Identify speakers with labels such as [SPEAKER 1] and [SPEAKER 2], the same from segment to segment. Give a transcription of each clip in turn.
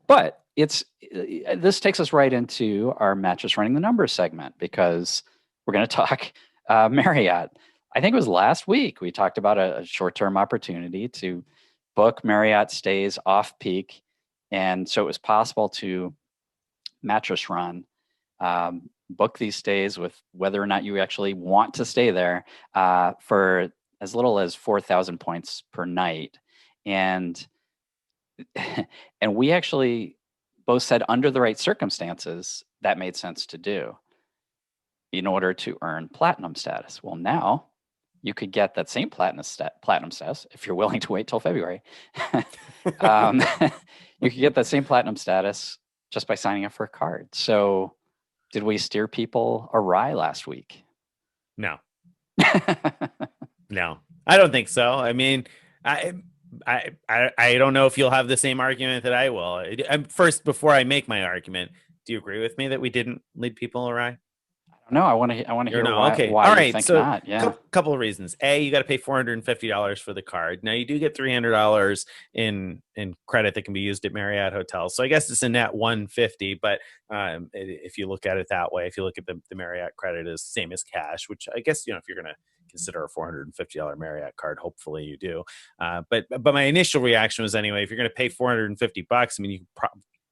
[SPEAKER 1] But this takes us right into our Mattress Running the Numbers segment because we're going to talk Marriott. I think it was last week we talked about a short-term opportunity to book Marriott stays off peak, and so it was possible to Mattress Run, book these stays with whether or not you actually want to stay there for as little as 4,000 points per night, and and we actually both said under the right circumstances that made sense to do in order to earn platinum status. Well, now you could get that same platinum status if you're willing to wait till February. You could get that same platinum status just by signing up for a card. So, did we steer people awry last week?
[SPEAKER 2] No, no, I don't think so. I mean, I don't know if you'll have the same argument that I will. First, before I make my argument, do you agree with me that we didn't lead people awry?
[SPEAKER 1] No, I want to hear
[SPEAKER 2] no.
[SPEAKER 1] why.
[SPEAKER 2] Okay.
[SPEAKER 1] Why
[SPEAKER 2] All
[SPEAKER 1] you
[SPEAKER 2] right.
[SPEAKER 1] think
[SPEAKER 2] So,
[SPEAKER 1] not? Yeah.
[SPEAKER 2] couple of reasons. A, you got to pay $450 for the card. Now, you do get $300 in credit that can be used at Marriott hotels. So, I guess it's a net $150. But if you look at it that way, if you look at the Marriott credit is same as cash, which I guess if you're going to consider a $450 Marriott card, hopefully you do. But my initial reaction was anyway, if you're going to pay $450, I mean, you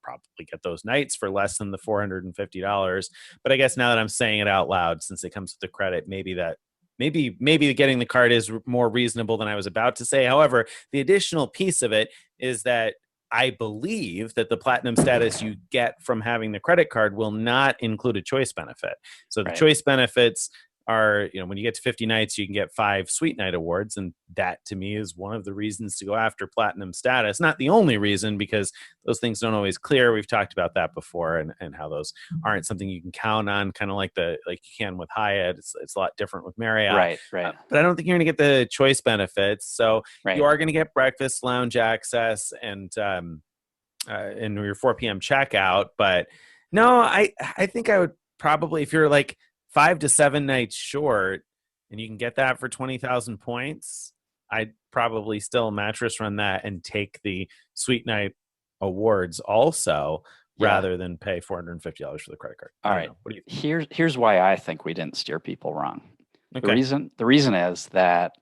[SPEAKER 2] probably get those nights for less than the $450. But I guess now that I'm saying it out loud, since it comes with the credit, maybe getting the card is more reasonable than I was about to say. However, the additional piece of it is that I believe that the platinum status you get from having the credit card will not include a choice benefit. So the choice benefits are, when you get to 50 nights, you can get 5 Sweet Night awards. And that to me is one of the reasons to go after platinum status. Not the only reason, because those things don't always clear. We've talked about that before, and how those aren't something you can count on, kind of like you can with Hyatt. It's a lot different with Marriott.
[SPEAKER 1] Right.
[SPEAKER 2] But I don't think you're going to get the choice benefits. So you are going to get breakfast, lounge access, and your 4 p.m. checkout. But no, I think I would probably, if you're like 5 to 7 nights short and you can get that for 20,000 points, I'd probably still Mattress Run that and take the Sweet Night awards also, rather than pay $450 for the credit card.
[SPEAKER 1] All right. What do you think? Here's why I think we didn't steer people wrong. Okay. The reason is that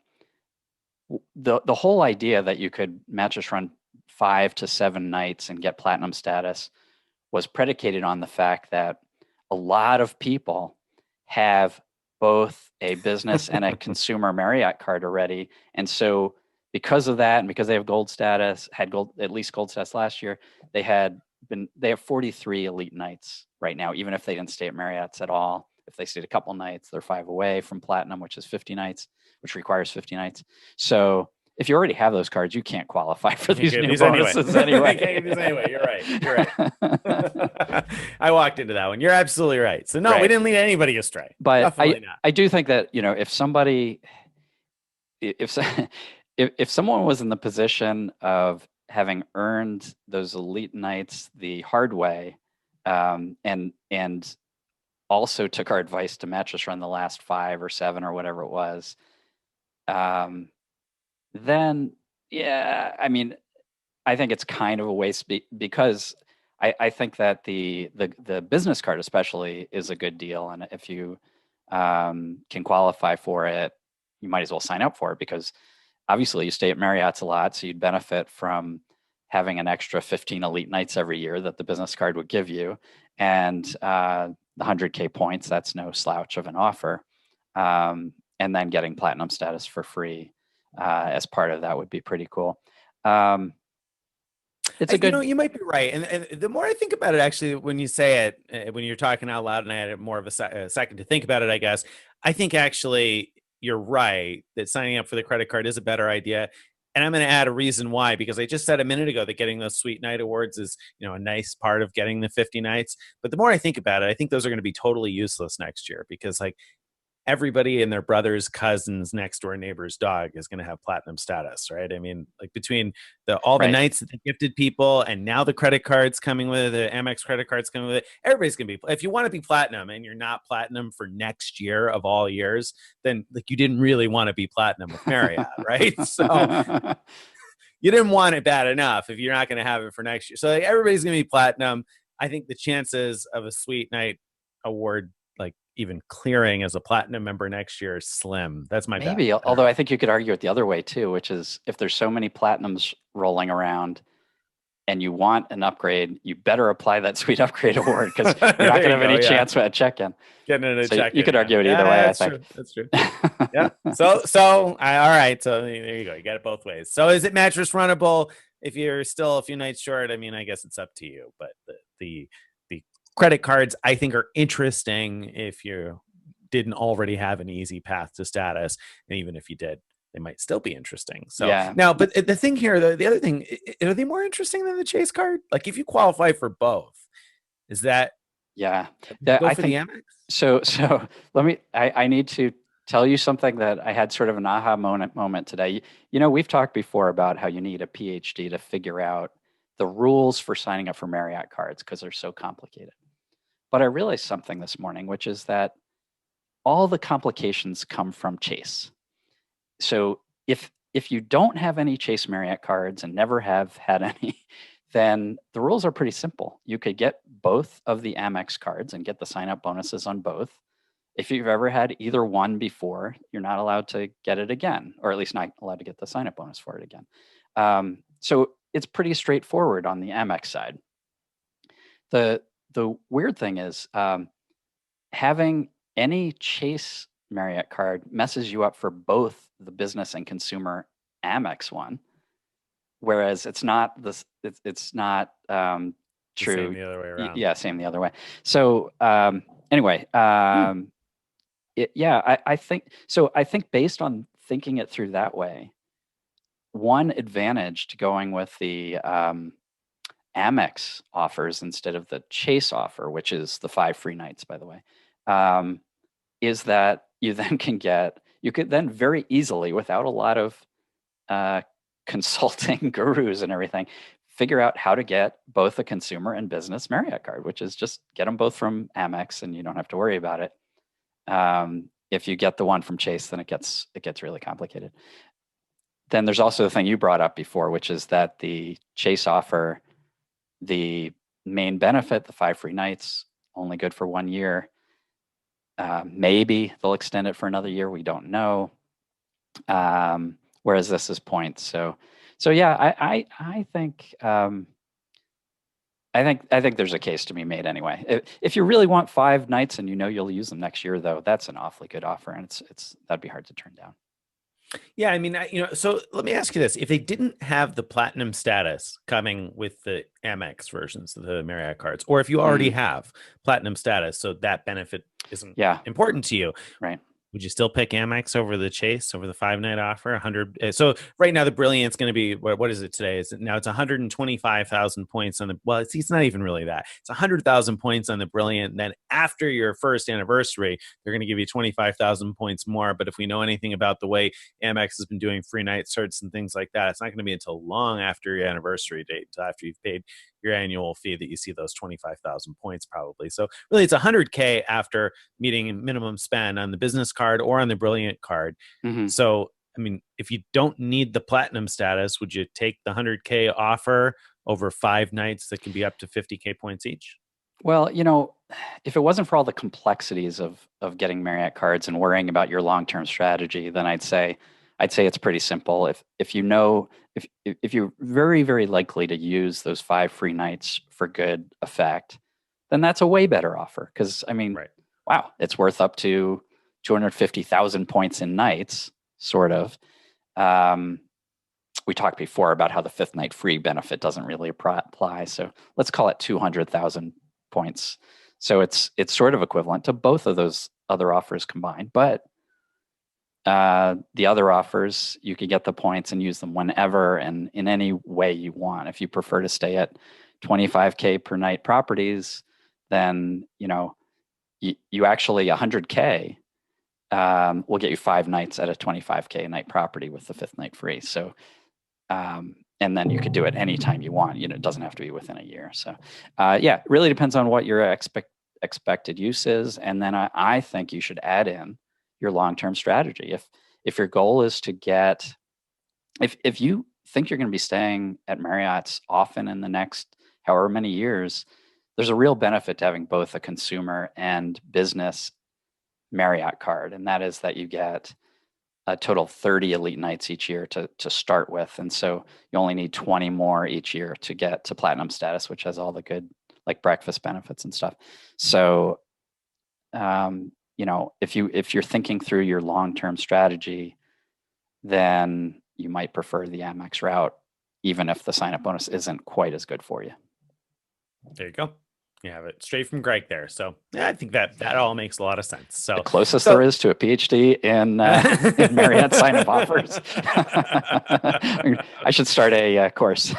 [SPEAKER 1] the whole idea that you could Mattress Run 5 to 7 nights and get platinum status was predicated on the fact that a lot of people have both a business and a consumer Marriott card already. And so because of that, and because they have gold status, at least gold status last year, they have 43 elite nights right now, even if they didn't stay at Marriott's at all. If they stayed a couple nights, they're 5 away from platinum, which is 50 nights, which requires 50 nights. So if you already have those cards, you can't qualify for these new bonuses anyway.
[SPEAKER 2] Can't get these anyway. You're right. I walked into that one. You're absolutely right. So no, we didn't lead anybody astray.
[SPEAKER 1] But I do think that, if someone was in the position of having earned those elite nights the hard way, and also took our advice to Mattress Run the last 5 or 7 or whatever it was, then I mean, I think it's kind of a waste because I think that the business card especially is a good deal, and if you can qualify for it, you might as well sign up for it, because obviously you stay at Marriott's a lot, so you'd benefit from having an extra 15 elite nights every year that the business card would give you, and the 100K points, that's no slouch of an offer, and then getting platinum status for free as part of that would be pretty cool. It's a good.
[SPEAKER 2] You might be right, and the more I think about it, actually, when you say it, when you're talking out loud, and I had more of a second to think about it, I guess I think actually you're right that signing up for the credit card is a better idea. And I'm going to add a reason why, because I just said a minute ago that getting those Sweet Night awards is, a nice part of getting the 50 nights. But the more I think about it, I think those are going to be totally useless next year, because everybody and their brother's cousin's next door neighbor's dog is going to have platinum status, right? I mean, between all the nights that they gifted people, and now the credit cards coming with it, the Amex credit cards coming with it, everybody's going to be, if you want to be platinum and you're not platinum for next year of all years, then you didn't really want to be platinum with Marriott, right? So you didn't want it bad enough if you're not going to have it for next year. So like, everybody's going to be platinum. I think the chances of a Sweet Night award, like even clearing as a platinum member next year, is slim. That's my bet.
[SPEAKER 1] Maybe, although I think you could argue it the other way too, which is if there's so many platinums rolling around and you want an upgrade, you better apply that Sweet Upgrade Award because you're not going to have any chance at a check-in.
[SPEAKER 2] Getting a
[SPEAKER 1] So
[SPEAKER 2] check-in.
[SPEAKER 1] you could argue it either way, I think.
[SPEAKER 2] True. That's true. Yeah. All right. So there you go. You got it both ways. So is it mattress runnable? If you're still a few nights short, I mean, I guess it's up to you. But the credit cards, I think, are interesting if you didn't already have an easy path to status, and even if you did, they might still be interesting. So now, but the thing here, the other thing, are they more interesting than the Chase card? Like if you qualify for both, is that
[SPEAKER 1] I think
[SPEAKER 2] the Amex?
[SPEAKER 1] So let me. I need to tell you something that I had sort of an aha moment today. You know, we've talked before about how you need a PhD to figure out the rules for signing up for Marriott cards because they're so complicated. But I realized something this morning, which is that all the complications come from Chase. So if you don't have any Chase Marriott cards and never have had any, then the rules are pretty simple. You could get both of the Amex cards and get the sign-up bonuses on both. If you've ever had either one before, you're not allowed to get it again, or at least not allowed to get the sign-up bonus for it again. So it's pretty straightforward on the Amex side. The weird thing is having any Chase Marriott card messes you up for both the business and consumer Amex one, whereas it's not it's not true.
[SPEAKER 2] Same the other way around.
[SPEAKER 1] Yeah, same the other way. So anyway, I think so. I think based on thinking it through that way, one advantage to going with the Amex offers instead of the Chase offer, which is the 5 free nights, by the way, is that you could then very easily, without a lot of consulting gurus and everything, figure out how to get both a consumer and business Marriott card, which is just get them both from Amex and you don't have to worry about it. If you get the one from Chase, then it gets really complicated. Then there's also the thing you brought up before, which is that the Chase offer, the main benefit, the 5 free nights, only good for 1 year. Maybe they'll extend it for another year. We don't know. Whereas this is points. So yeah, I think there's a case to be made anyway. If you really want 5 nights and you know you'll use them next year, though, that's an awfully good offer, and that'd be hard to turn down.
[SPEAKER 2] Yeah, I mean, so let me ask you this: if they didn't have the platinum status coming with the Amex versions of the Marriott cards, or if you already have platinum status, so that benefit isn't important to you,
[SPEAKER 1] right?
[SPEAKER 2] Would you still pick Amex over the Chase, over the 5-night offer? 100. So right now the Brilliant's going to be, what is it today? It's 125,000 points on the, well, it's not even really that. It's 100,000 points on the Brilliant. And then after your first anniversary, they're going to give you 25,000 points more. But if we know anything about the way Amex has been doing free night certs and things like that, it's not going to be until long after your anniversary date, until after you've paid your annual fee, that you see those 25,000 points probably. So really it's 100K after meeting minimum spend on the business card or on the Brilliant card.
[SPEAKER 1] Mm-hmm.
[SPEAKER 2] So, I mean, if you don't need the platinum status, would you take the 100K offer over 5 nights that can be up to 50K points each?
[SPEAKER 1] Well, if it wasn't for all the complexities of getting Marriott cards and worrying about your long-term strategy, then I'd say it's pretty simple. If you're very, very likely to use those 5 free nights for good effect, then that's a way better offer. Because I mean, wow, it's worth up to 250,000 points in nights, sort of. We talked before about how the 5th night free benefit doesn't really apply. So let's call it 200,000 points. So it's sort of equivalent to both of those other offers combined, but the other offers, you could get the points and use them whenever and in any way you want. If you prefer to stay at 25K per night properties, then you actually 100K will get you 5 nights at a 25K a night property with the 5th night free. So and then you could do it anytime you want. It doesn't have to be within a year. So it really depends on what your expected use is, and then I think you should add in your long-term strategy. If your goal is to get, if you think you're going to be staying at Marriott's often in the next however many years, there's a real benefit to having both a consumer and business Marriott card. And that is that you get a total of 30 elite nights each year to start with. And so you only need 20 more each year to get to platinum status, which has all the good like breakfast benefits and stuff. So, if you're thinking through your long-term strategy, then you might prefer the Amex route, even if the sign-up bonus isn't quite as good for you.
[SPEAKER 2] There you go. You have it straight from Greg there. So yeah, I think that all makes a lot of sense. So
[SPEAKER 1] the closest there is to a PhD in Marriott sign-up offers. I should start a course.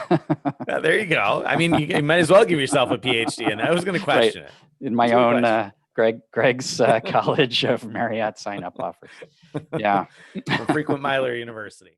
[SPEAKER 2] Yeah, there you go. I mean, you might as well give yourself a PhD. And I was going to question it
[SPEAKER 1] in my own Greg's College of Marriott sign-up offers. Yeah,
[SPEAKER 2] from Frequent Miler University.